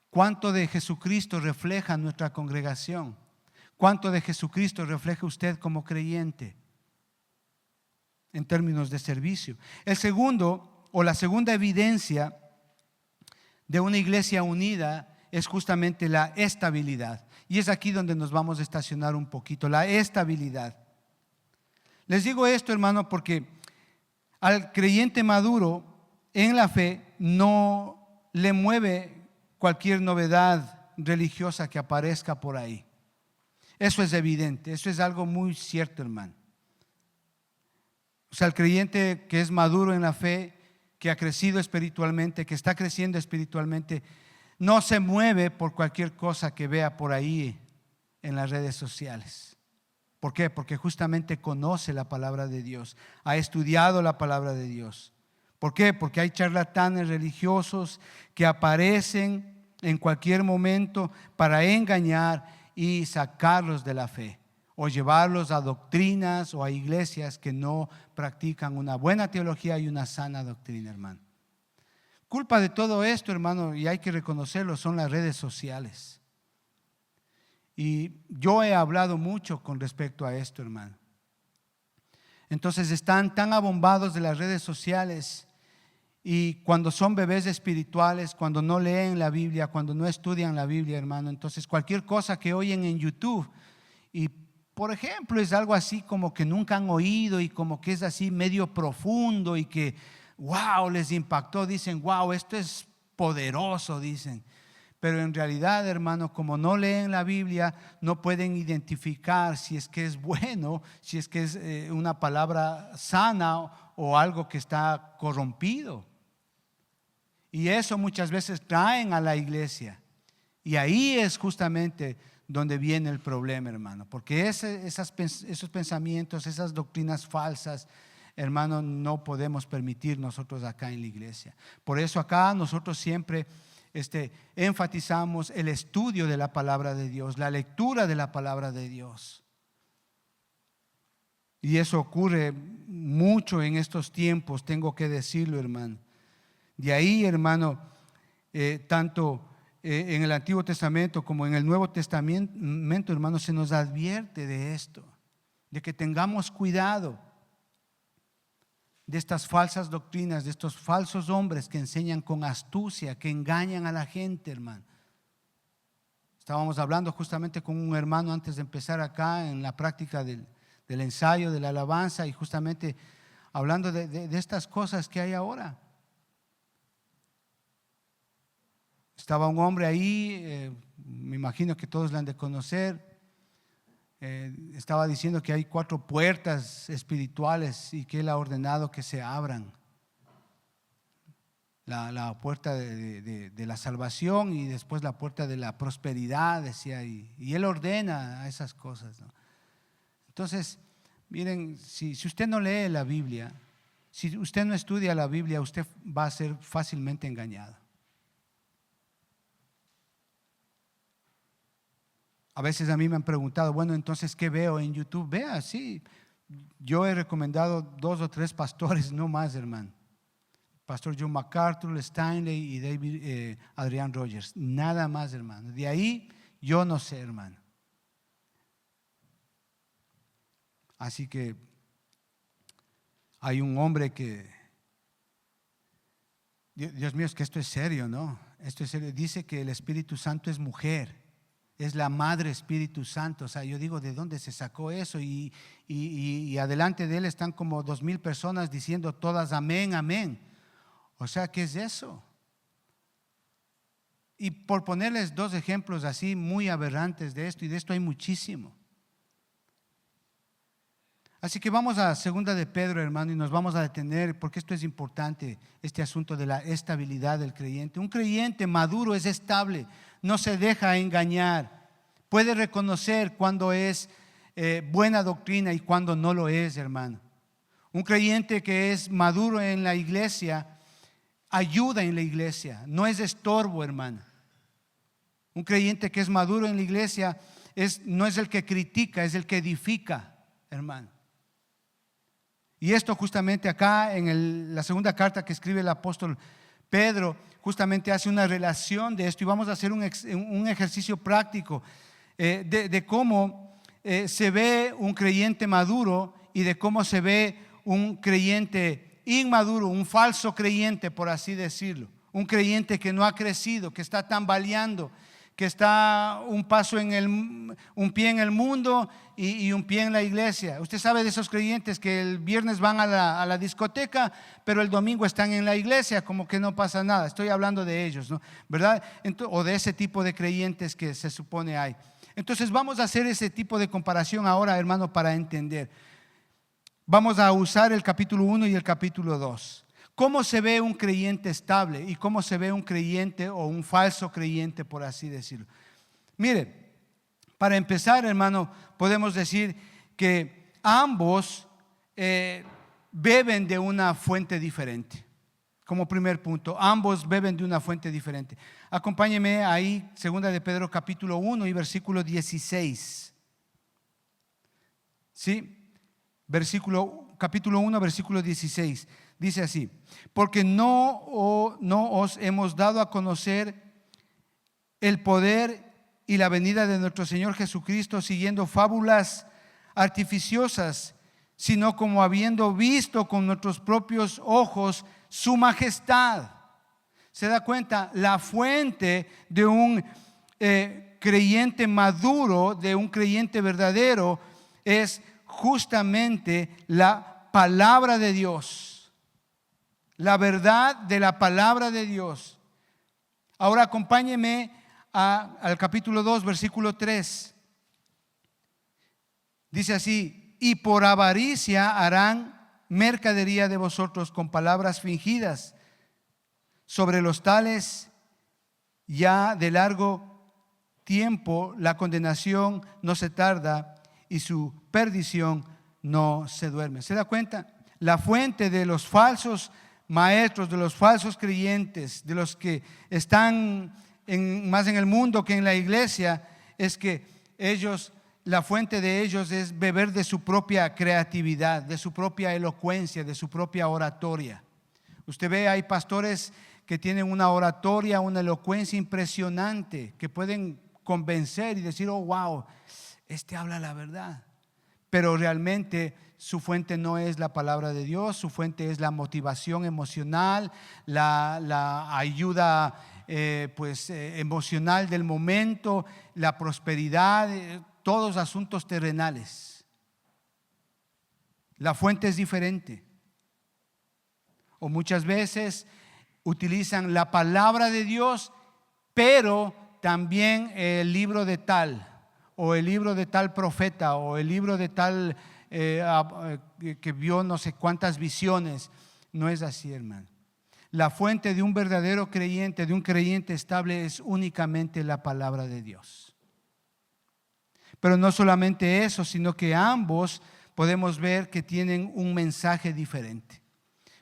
¿Cuánto de Jesucristo refleja nuestra congregación? ¿Cuánto de Jesucristo refleja usted como creyente en términos de servicio? El segundo o la segunda evidencia de una iglesia unida es justamente la estabilidad. Y es aquí donde nos vamos a estacionar un poquito, la estabilidad. Les digo esto, hermano, porque al creyente maduro en la fe no le mueve cualquier novedad religiosa que aparezca por ahí. Eso es evidente, eso es algo muy cierto, hermano. O sea, el creyente que es maduro en la fe, que ha crecido espiritualmente, que está creciendo espiritualmente, no se mueve por cualquier cosa que vea por ahí en las redes sociales. ¿Por qué? Porque justamente conoce la palabra de Dios, ha estudiado la palabra de Dios. ¿Por qué? Porque hay charlatanes religiosos que aparecen en cualquier momento para engañar y sacarlos de la fe, o llevarlos a doctrinas o a iglesias que no practican una buena teología y una sana doctrina, hermano. Culpa de todo esto, hermano, y hay que reconocerlo, son las redes sociales. Y yo he hablado mucho con respecto a esto, hermano. Entonces están tan abombados de las redes sociales, y cuando son bebés espirituales, cuando no leen la Biblia, cuando no estudian la Biblia, hermano, entonces cualquier cosa que oyen en YouTube, y por ejemplo es algo así como que nunca han oído y como que es así medio profundo y que wow, les impactó, dicen wow, esto es poderoso, dicen. Pero en realidad, hermano, como no leen la Biblia, no pueden identificar si es que es bueno, si es que es una palabra sana o algo que está corrompido. Y eso muchas veces traen a la iglesia. Y ahí es justamente donde viene el problema, hermano. Porque esos pensamientos, esas doctrinas falsas, hermano, no podemos permitir nosotros acá en la iglesia. Por eso acá nosotros siempre enfatizamos el estudio de la palabra de Dios, la lectura de la palabra de Dios. Y eso ocurre mucho en estos tiempos, tengo que decirlo, hermano. De ahí, hermano, tanto en el Antiguo Testamento como en el Nuevo Testamento, hermano, se nos advierte de esto, de que tengamos cuidado de estas falsas doctrinas, de estos falsos hombres que enseñan con astucia, que engañan a la gente, hermano. Estábamos hablando justamente con un hermano antes de empezar acá en la práctica del ensayo, de la alabanza, y justamente hablando de estas cosas que hay ahora. Estaba un hombre ahí, me imagino que todos le han de conocer. Estaba diciendo que hay 4 puertas espirituales y que Él ha ordenado que se abran. La puerta de la salvación y después la puerta de la prosperidad, decía, y Él ordena esas cosas, ¿no? Entonces, miren, si usted no lee la Biblia, si usted no estudia la Biblia, usted va a ser fácilmente engañado. A veces a mí me han preguntado, bueno, entonces, ¿qué veo en YouTube? Vea, sí, yo he recomendado 2 o 3 pastores, no más, hermano. Pastor John MacArthur, Stanley y David Adrian Rogers. Nada más, hermano. De ahí yo no sé, hermano. Así que hay un hombre que, Dios mío, es que esto es serio, ¿no? Esto es serio. Dice que el Espíritu Santo es mujer, es la madre Espíritu Santo. O sea, yo digo, ¿de dónde se sacó eso? Y adelante de él están como 2,000 personas diciendo todas amén, amén. O sea, ¿qué es eso? Y por ponerles 2 ejemplos así muy aberrantes de esto, y de esto hay muchísimo. Así que vamos a 2 de Pedro, hermano, y nos vamos a detener, porque esto es importante, este asunto de la estabilidad del creyente. Un creyente maduro es estable, no se deja engañar, puede reconocer cuando es buena doctrina y cuando no lo es, hermano. Un creyente que es maduro en la iglesia ayuda en la iglesia, no es estorbo, hermano. Un creyente que es maduro en la iglesia no es el que critica, es el que edifica, hermano. Y esto justamente acá en la segunda carta que escribe el apóstol Pedro, justamente hace una relación de esto, y vamos a hacer un ejercicio práctico de cómo se ve un creyente maduro y de cómo se ve un creyente inmaduro, un falso creyente, por así decirlo. Un creyente que no ha crecido, que está tambaleando, que está un pie en el mundo y un pie en la iglesia. Usted sabe de esos creyentes que el viernes van a la discoteca, pero el domingo están en la iglesia, como que no pasa nada. Estoy hablando de ellos, ¿no? ¿Verdad? O de ese tipo de creyentes que se supone hay. Entonces vamos a hacer ese tipo de comparación ahora, hermano, para entender. Vamos a usar el capítulo 1 y el capítulo 2. ¿Cómo se ve un creyente estable y cómo se ve un creyente o un falso creyente, por así decirlo? Mire, para empezar, hermano, podemos decir que ambos beben de una fuente diferente. Como primer punto, ambos beben de una fuente diferente. Acompáñeme ahí, 2 de Pedro capítulo 1 y versículo 16. ¿Sí? Capítulo 1, versículo 16. Dice así: porque no os hemos dado a conocer el poder y la venida de nuestro Señor Jesucristo siguiendo fábulas artificiosas, sino como habiendo visto con nuestros propios ojos su majestad. ¿Se da cuenta? La fuente de un creyente maduro, de un creyente verdadero, es justamente la palabra de Dios, la verdad de la palabra de Dios. Ahora acompáñeme al capítulo 2, versículo 3. Dice así: y por avaricia harán mercadería de vosotros con palabras fingidas. Sobre los tales ya de largo tiempo la condenación no se tarda y su perdición no se duerme. ¿Se da cuenta? La fuente de los falsos maestros, de los falsos creyentes, de los que están más en el mundo que en la iglesia, es que ellos, la fuente de ellos es beber de su propia creatividad, de su propia elocuencia, de su propia oratoria. Usted ve, hay pastores que tienen una oratoria, una elocuencia impresionante, que pueden convencer y decir: oh, wow, este habla la verdad. Pero realmente su fuente no es la palabra de Dios, su fuente es la motivación emocional, la ayuda emocional del momento, la prosperidad, todos asuntos terrenales. La fuente es diferente. O muchas veces utilizan la palabra de Dios, pero también el libro de tal, o el libro de tal profeta, o el libro de tal que vio no sé cuántas visiones. No es así, hermano. La fuente de un verdadero creyente, de un creyente estable, es únicamente la palabra de Dios. Pero no solamente eso, sino que ambos podemos ver que tienen un mensaje diferente.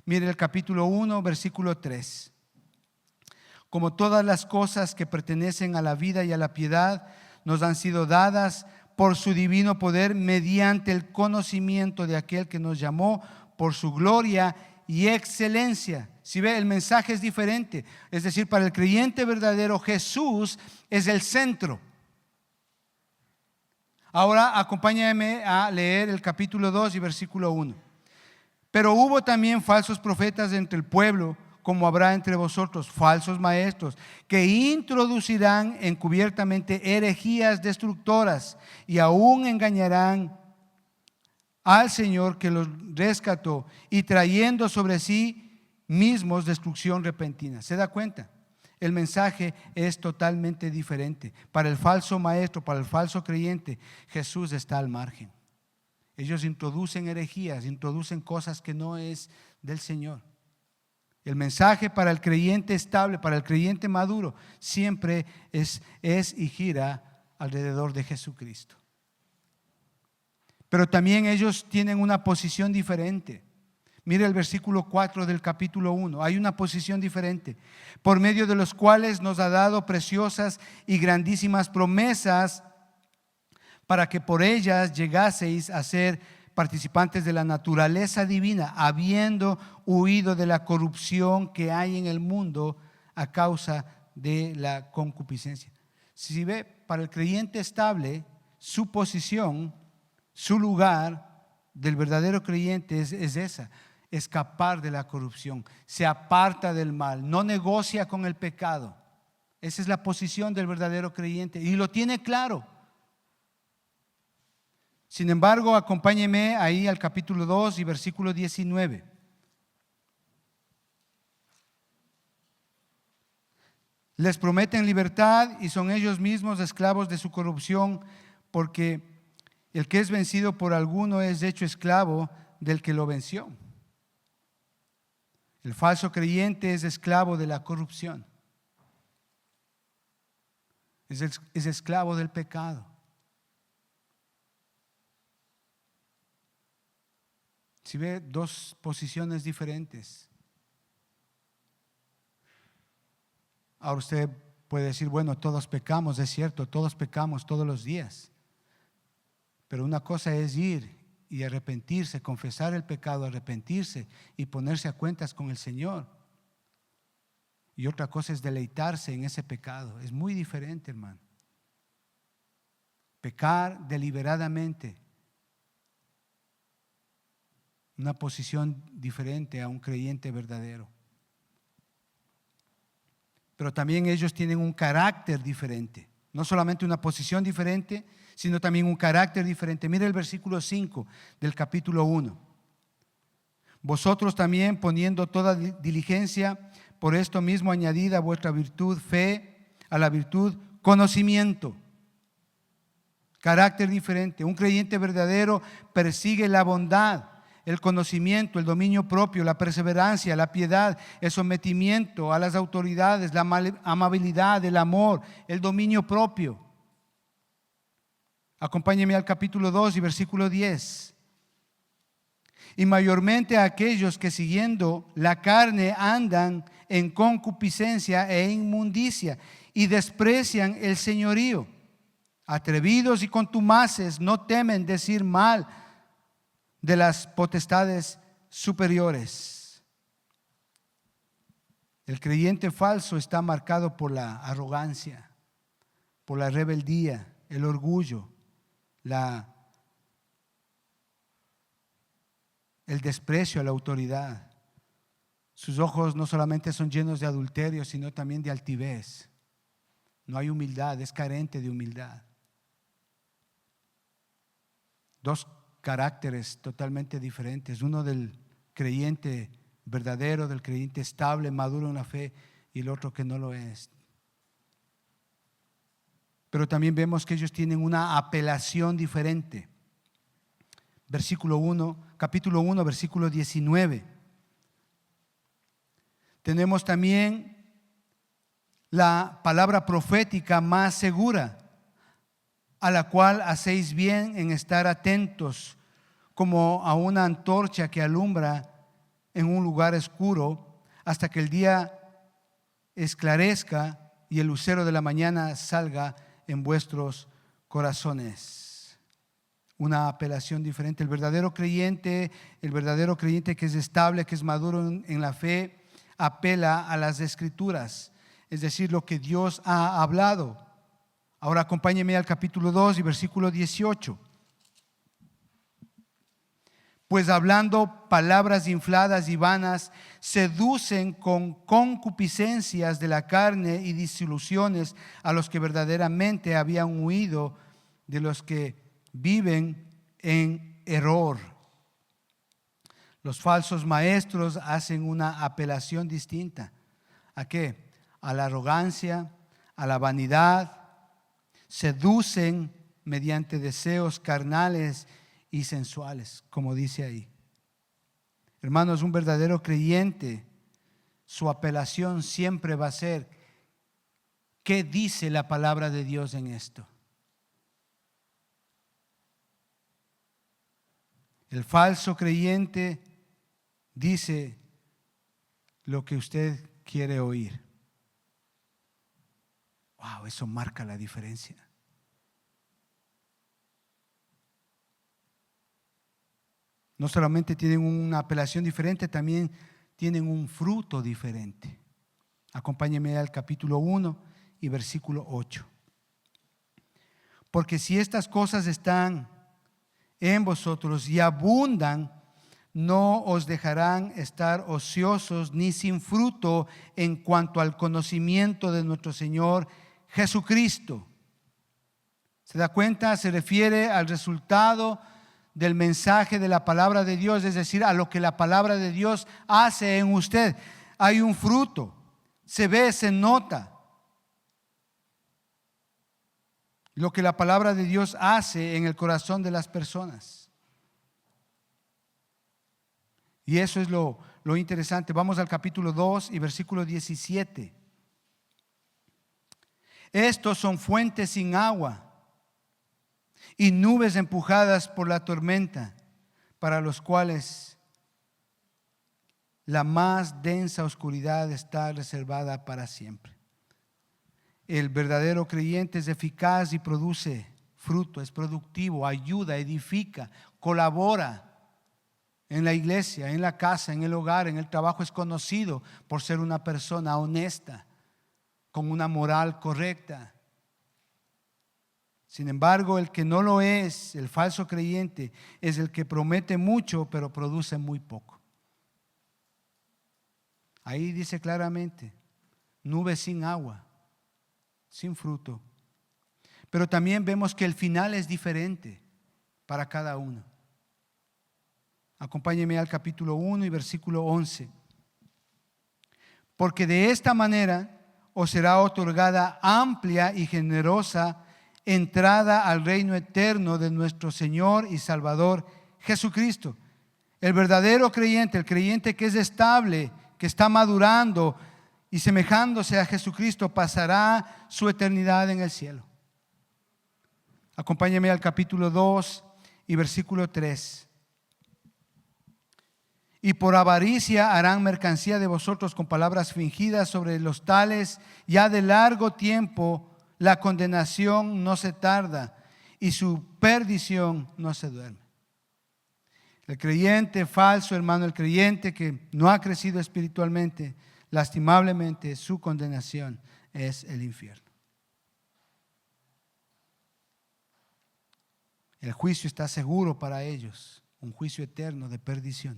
Mire el capítulo 1, versículo 3. Como todas las cosas que pertenecen a la vida y a la piedad nos han sido dadas por su divino poder mediante el conocimiento de aquel que nos llamó por su gloria y excelencia. Si ve, el mensaje es diferente. Es decir, para el creyente verdadero, Jesús es el centro. Ahora acompáñame a leer el capítulo 2 y versículo 1. Pero hubo también falsos profetas entre el pueblo, como habrá entre vosotros falsos maestros, que introducirán encubiertamente herejías destructoras y aún engañarán al Señor que los rescató, y trayendo sobre sí mismos destrucción repentina. ¿Se da cuenta? El mensaje es totalmente diferente. Para el falso maestro, para el falso creyente, Jesús está al margen. Ellos introducen herejías, introducen cosas que no es del Señor. El mensaje para el creyente estable, para el creyente maduro, siempre es y gira alrededor de Jesucristo. Pero también ellos tienen una posición diferente. Mire el versículo 4 del capítulo 1. Hay una posición diferente. Por medio de los cuales nos ha dado preciosas y grandísimas promesas, para que por ellas llegaseis a ser participantes de la naturaleza divina, habiendo huido de la corrupción que hay en el mundo a causa de la concupiscencia. Si ve, para el creyente estable, su posición, su lugar del verdadero creyente es esa: escapar de la corrupción, se aparta del mal, no negocia con el pecado. Esa es la posición del verdadero creyente y lo tiene claro. Sin embargo, acompáñeme ahí al capítulo 2 y versículo 19. Les prometen libertad y son ellos mismos esclavos de su corrupción, porque el que es vencido por alguno es hecho esclavo del que lo venció. El falso creyente es esclavo de la corrupción. Es esclavo del pecado. Si ve, dos posiciones diferentes. Ahora usted puede decir, bueno, todos pecamos, es cierto, todos pecamos todos los días. Pero una cosa es ir y arrepentirse, confesar el pecado, arrepentirse y ponerse a cuentas con el Señor. Y otra cosa es deleitarse en ese pecado. Es muy diferente, hermano. Pecar deliberadamente, una posición diferente a un creyente verdadero. Pero también ellos tienen un carácter diferente. No solamente una posición diferente, sino también un carácter diferente. Mire el versículo 5 del capítulo 1. Vosotros también, poniendo toda diligencia, por esto mismo añadid a vuestra virtud fe, a la virtud conocimiento. Carácter diferente. Un creyente verdadero persigue la bondad, el conocimiento, el dominio propio, la perseverancia, la piedad, el sometimiento a las autoridades, la amabilidad, el amor, el dominio propio. Acompáñeme al capítulo 2 y versículo 10. Y mayormente a aquellos que siguiendo la carne andan en concupiscencia e inmundicia y desprecian el señorío. Atrevidos y contumaces, no temen decir mal de las potestades superiores. El creyente falso está marcado por la arrogancia, por la rebeldía, el orgullo, el desprecio a la autoridad. Sus ojos no solamente son llenos de adulterio, sino también de altivez. No hay humildad, es carente de humildad. Dos caracteres totalmente diferentes, uno del creyente verdadero, del creyente estable, maduro en la fe, y el otro que no lo es. Pero también vemos que ellos tienen una apelación diferente. Capítulo 1, versículo 19. Tenemos también la palabra profética más segura, a la cual hacéis bien en estar atentos, como a una antorcha que alumbra en un lugar oscuro, hasta que el día esclarezca y el lucero de la mañana salga en vuestros corazones. una apelación diferente. El verdadero creyente que es estable, que es maduro en la fe, apela a las Escrituras, es decir, lo que Dios ha hablado. Ahora acompáñeme al capítulo 2 y versículo 18. Pues hablando palabras infladas y vanas, seducen con concupiscencias de la carne y disoluciones a los que verdaderamente habían huido de los que viven en error. Los falsos maestros hacen una apelación distinta. ¿A qué? A la arrogancia, a la vanidad. Seducen mediante deseos carnales y sensuales, como dice ahí. Hermanos, un verdadero creyente, su apelación siempre va a ser: ¿qué dice la palabra de Dios en esto? El falso creyente dice lo que usted quiere oír. Wow, eso marca la diferencia. No solamente tienen una apelación diferente, también tienen un fruto diferente. Acompáñeme al capítulo 1 y versículo 8. Porque si estas cosas están en vosotros y abundan, no os dejarán estar ociosos ni sin fruto en cuanto al conocimiento de nuestro Señor Jesucristo. ¿Se da cuenta? Se refiere al resultado del mensaje de la palabra de Dios, es decir, a lo que la palabra de Dios hace en usted. Hay un fruto, se ve, se nota. Lo que la palabra de Dios hace en el corazón de las personas. Y eso es lo interesante. Vamos al capítulo 2 y versículo 17. Estos son fuentes sin agua y nubes empujadas por la tormenta, para los cuales la más densa oscuridad está reservada para siempre. El verdadero creyente es eficaz y produce fruto, es productivo, ayuda, edifica, colabora en la iglesia, en la casa, en el hogar, en el trabajo. Es conocido por ser una persona honesta, con una moral correcta. Sin embargo, el que no lo es, el falso creyente, es el que promete mucho pero produce muy poco. Ahí dice claramente: nubes sin agua, sin fruto. Pero también vemos que el final es diferente para cada uno. Acompáñeme al capítulo 1 y versículo 11. Porque de esta manera os será otorgada amplia y generosa entrada al reino eterno de nuestro Señor y Salvador Jesucristo. El verdadero creyente, el creyente que es estable, que está madurando y semejándose a Jesucristo, pasará su eternidad en el cielo. Acompáñeme al capítulo 2 y versículo 3. Y por avaricia harán mercancía de vosotros con palabras fingidas, sobre los tales ya de largo tiempo la condenación no se tarda y su perdición no se duerme. El creyente falso, hermano, el creyente que no ha crecido espiritualmente, lastimablemente su condenación es el infierno. El juicio está seguro para ellos, un juicio eterno de perdición.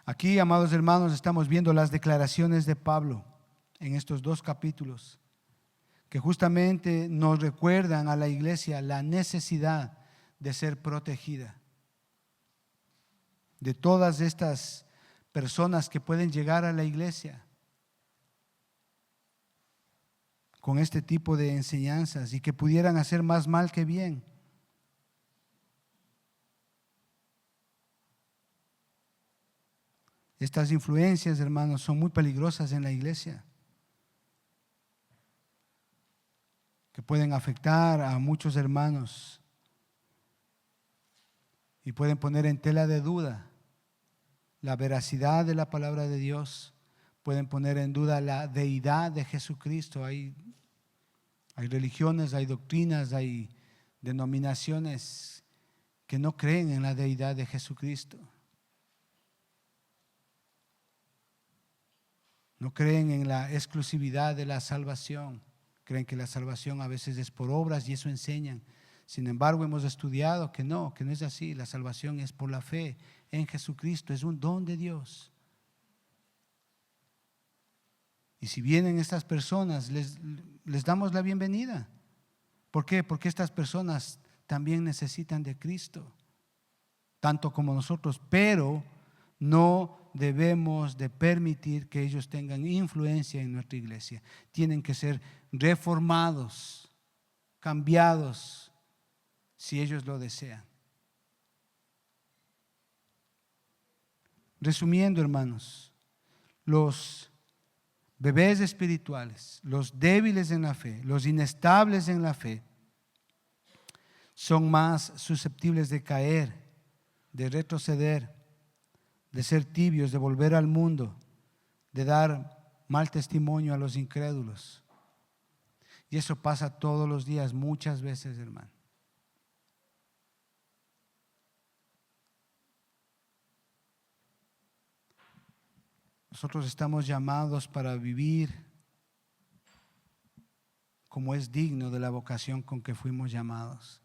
Aquí, amados hermanos, estamos viendo las declaraciones de Pablo en estos 2 capítulos, que justamente nos recuerdan a la iglesia la necesidad de ser protegida de todas estas personas que pueden llegar a la iglesia con este tipo de enseñanzas y que pudieran hacer más mal que bien. Estas influencias, hermanos, son muy peligrosas en la iglesia, que pueden afectar a muchos hermanos y pueden poner en tela de duda la veracidad de la palabra de Dios, pueden poner en duda la deidad de Jesucristo. Hay Hay religiones, hay doctrinas, hay denominaciones que no creen en la deidad de Jesucristo. No creen en la exclusividad de la salvación. Creen que la salvación a veces es por obras y eso enseñan. Sin embargo, hemos estudiado que no es así. La salvación es por la fe en Jesucristo, es un don de Dios. Y si vienen estas personas, les damos la bienvenida. ¿Por qué? Porque estas personas también necesitan de Cristo, tanto como nosotros, pero no debemos de permitir que ellos tengan influencia en nuestra iglesia. Tienen que ser reformados, cambiados, si ellos lo desean. Resumiendo, hermanos, los bebés espirituales, los débiles en la fe, los inestables en la fe, son más susceptibles de caer, de retroceder, de ser tibios, de volver al mundo, de dar mal testimonio a los incrédulos. Y eso pasa todos los días, muchas veces, hermano. Nosotros estamos llamados para vivir como es digno de la vocación con que fuimos llamados.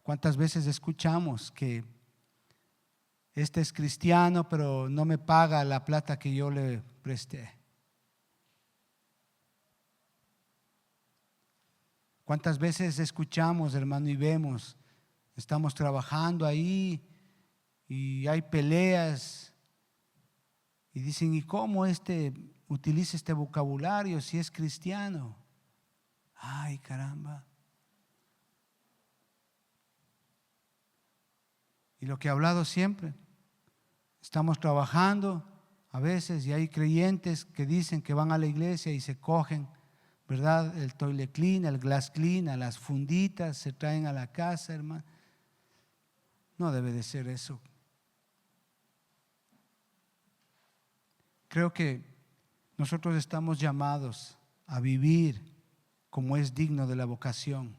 ¿Cuántas veces escuchamos que este es cristiano, pero no me paga la plata que yo le presté? ¿Cuántas veces escuchamos, hermano, y vemos, estamos trabajando ahí y hay peleas y dicen, ¿y cómo utiliza este vocabulario si es cristiano? Ay, caramba. Y lo que he hablado siempre, estamos trabajando a veces y hay creyentes que dicen que van a la iglesia y se cogen, ¿verdad? El toilet clean, el glass clean, a las funditas, se traen a la casa, hermano. No debe de ser eso. Creo que nosotros estamos llamados a vivir como es digno de la vocación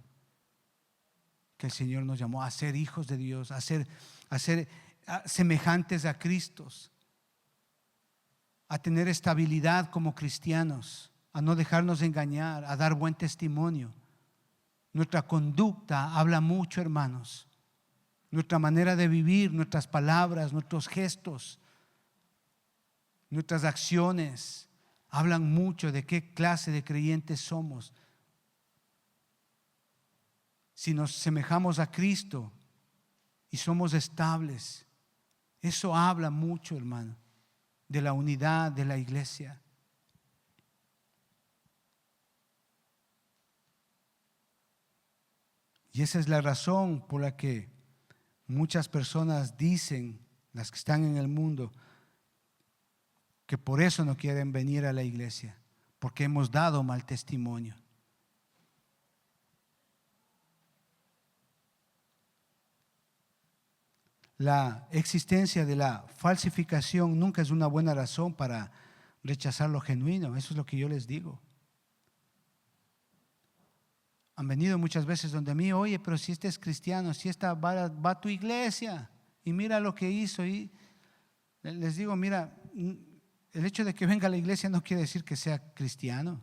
que el Señor nos llamó, a ser hijos de Dios, a ser semejantes a Cristo, a tener estabilidad como cristianos, a no dejarnos engañar, a dar buen testimonio. Nuestra conducta habla mucho, hermanos. Nuestra manera de vivir, nuestras palabras, nuestros gestos, nuestras acciones hablan mucho de qué clase de creyentes somos. Si nos semejamos a Cristo y somos estables, eso habla mucho, hermano, de la unidad de la iglesia. Y esa es la razón por la que muchas personas dicen, las que están en el mundo, que por eso no quieren venir a la iglesia, porque hemos dado mal testimonio. La existencia de la falsificación nunca es una buena razón para rechazar lo genuino. Eso es lo que yo les digo. Han venido muchas veces donde mí, oye, pero si este es cristiano, si esta va a tu iglesia y mira lo que hizo. Y les digo, mira, el hecho de que venga a la iglesia no quiere decir que sea cristiano.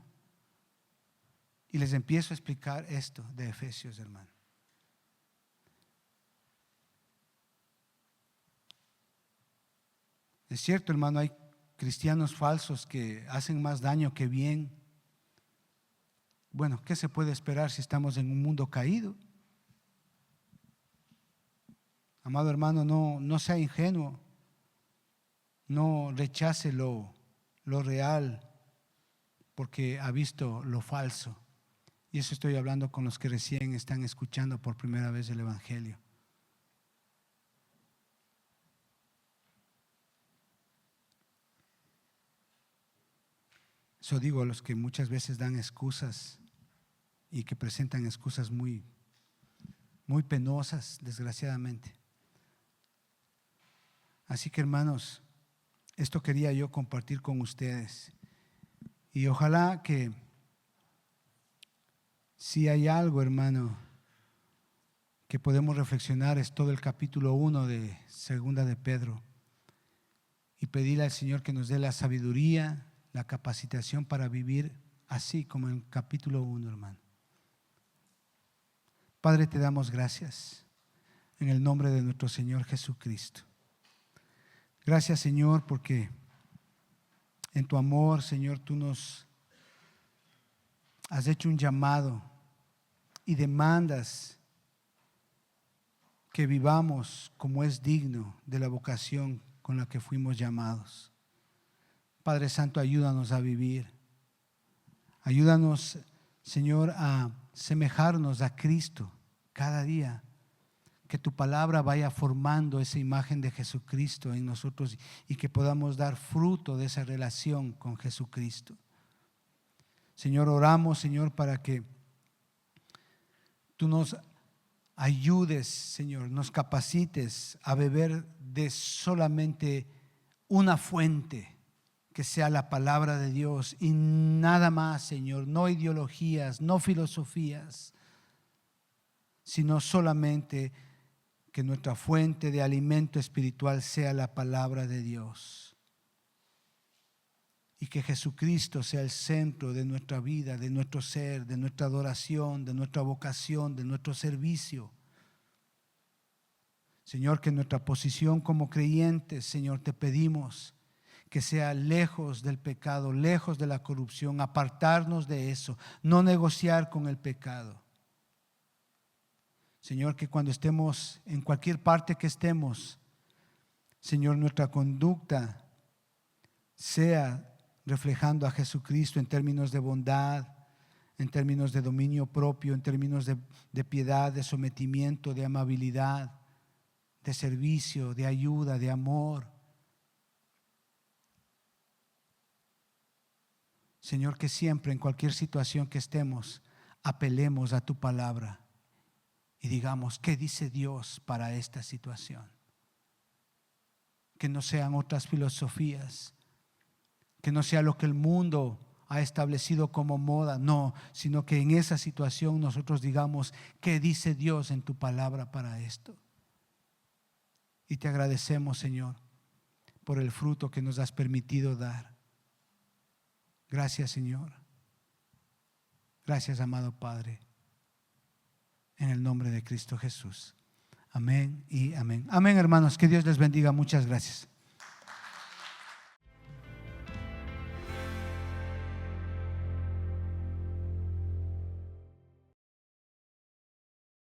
Y les empiezo a explicar esto de Efesios, hermano. Es cierto, hermano, hay cristianos falsos que hacen más daño que bien. Bueno, ¿qué se puede esperar si estamos en un mundo caído? Amado hermano, no sea ingenuo. No rechace lo real porque ha visto lo falso. Y eso estoy hablando con los que recién están escuchando por primera vez el Evangelio. Eso digo a los que muchas veces dan excusas y que presentan excusas muy, muy penosas, desgraciadamente. Así que, hermanos, esto quería yo compartir con ustedes. Y ojalá que Si hay algo, hermano, que podemos reflexionar, es todo el capítulo 1 de Segunda de Pedro, y pedirle al Señor que nos dé la sabiduría, la capacitación para vivir así como en el capítulo 1, hermano. Padre, te damos gracias en el nombre de nuestro Señor Jesucristo. Gracias, Señor, porque en tu amor, Señor, tú nos has hecho un llamado y demandas que vivamos como es digno de la vocación con la que fuimos llamados. Padre Santo, ayúdanos a vivir. Ayúdanos, Señor, a semejarnos a Cristo cada día. Que tu palabra vaya formando esa imagen de Jesucristo en nosotros y que podamos dar fruto de esa relación con Jesucristo. Señor, oramos, Señor, para que tú nos ayudes, Señor, nos capacites a beber de solamente una fuente, que sea la palabra de Dios y nada más, Señor, no ideologías, no filosofías, sino solamente que nuestra fuente de alimento espiritual sea la palabra de Dios. Y que Jesucristo sea el centro de nuestra vida, de nuestro ser, de nuestra adoración, de nuestra vocación, de nuestro servicio. Señor, que nuestra posición como creyentes, Señor, te pedimos que sea lejos del pecado, lejos de la corrupción, apartarnos de eso, no negociar con el pecado. Señor, que cuando estemos en cualquier parte que estemos, Señor, nuestra conducta sea reflejando a Jesucristo en términos de bondad, en términos de dominio propio, en términos de piedad, de sometimiento, de amabilidad, de servicio, de ayuda, de amor. Señor, que siempre en cualquier situación que estemos, apelemos a tu palabra y digamos, ¿qué dice Dios para esta situación? Que no sean otras filosofías, que no sea lo que el mundo ha establecido como moda, no, sino que en esa situación nosotros digamos, ¿qué dice Dios en tu palabra para esto? Y te agradecemos, Señor, por el fruto que nos has permitido dar. Gracias, Señor. Gracias, amado Padre. En el nombre de Cristo Jesús. Amén y amén. Amén, hermanos. Que Dios les bendiga. Muchas gracias.